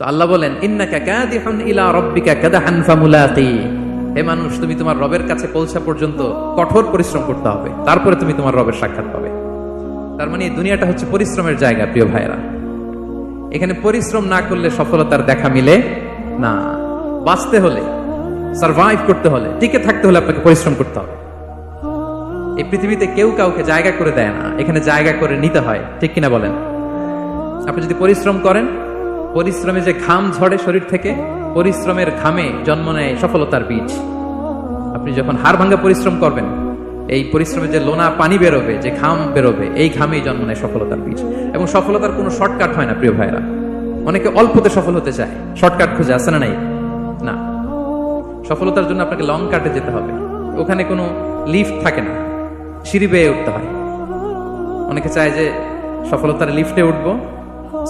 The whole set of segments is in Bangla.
তো আল্লাহ বলেন ইন্নাকা কাদিহুন ইলা রাব্বিকা কাদহান ফামুলাকি। হে মানুষ, তুমি তোমার রবের কাছে পৌঁছা পর্যন্ত কঠোর পরিশ্রম করতে হবে, তারপরে তুমি তোমার রবের সাক্ষাৎ পাবে। তার মানে এই দুনিয়াটা হচ্ছে পরিশ্রমের জায়গা। প্রিয় ভাইরা, এখানে পরিশ্রম না করলে সফলতার দেখা মিলে না। বাঁচতে হলে, সারভাইভ করতে হলে, টিকে থাকতে হলে আপনাকে পরিশ্রম করতে হবে। এই পৃথিবীতে কেউ কাউকে জায়গা করে দেয় না, এখানে জায়গা করে নিতে হয়। ঠিক কিনা বলেন? আপনি যদি পরিশ্রম করেন, পরিশ্রমে যে ঘাম ঝরে শরীর থেকে, পরিশ্রমের ঘামে জন্ম নেয় সফলতার বীজ। আপনি যখন হাড় ভাঙ্গা পরিশ্রম করবেন, এই পরিশ্রমে যে লোনা পানি বেরোবে, যে ঘাম বেরোবে, এই ঘামেই জন্ম নেয় সফলতার বীজ। এবং সফলতার কোনো শর্টকাট হয় না প্রিয় ভাইরা। অনেকে অল্পতে সফল হতে চায়, শর্টকাট খুঁজে, আছে না নাই? না, সফলতার জন্য আপনাকে লং কাটে যেতে হবে। ওখানে কোনো লিফট থাকে না, সিঁড়ি বেয়ে উঠতে হয়। অনেকে চায় যে সফলতার লিফটে উঠবো,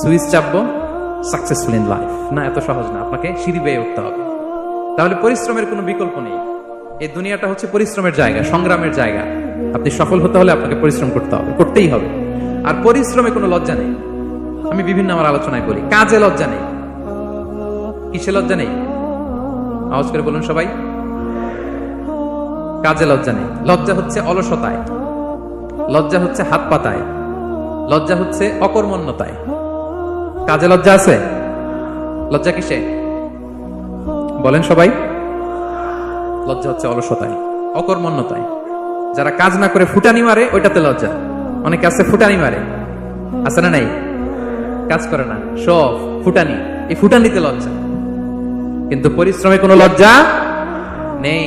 সুইচ চাপবো, সাকসেসফুল ইন লাইফ। না, এত সহজ না, আপনাকে সিঁড়ি বেয়ে উঠতে হবে। তাহলে পরিশ্রমের কোনো বিকল্প নেই। এই দুনিয়াটা হচ্ছে পরিশ্রমের জায়গা, সংগ্রামের জায়গা। আপনি সফল হতে হলে আপনাকে পরিশ্রম করতে হবে, করতেই হবে। আর পরিশ্রমে কোনো লজ্জা নেই। আমি বিভিন্ন আমার আলোচনায় বলি, কাজে লজ্জা নেই। কিসে লজ্জা নেই? আওয়াজ করে বলুন সবাই। কাজে লজ্জা নেই। লজ্জা হচ্ছে অলসতায়, লজ্জা হচ্ছে হাত পাতায়, লজ্জা হচ্ছে অকর্মণ্যতায়। কাজে লজ্জা আছে? লজ্জা কিসে বলেন সবাই? লজ্জা হচ্ছে অলসতায়, অকর্মণ্যতায়। যারা কাজ না করে ফুটানি মারে, ওইটাতে লজ্জা। অনেকে আছে ফুটানি মারে, আছে না নাই? কাজ করে না, সব ফুটানি, এই ফুটানিতে লজ্জা। কিন্তু পরিশ্রমে কোনো লজ্জা নেই।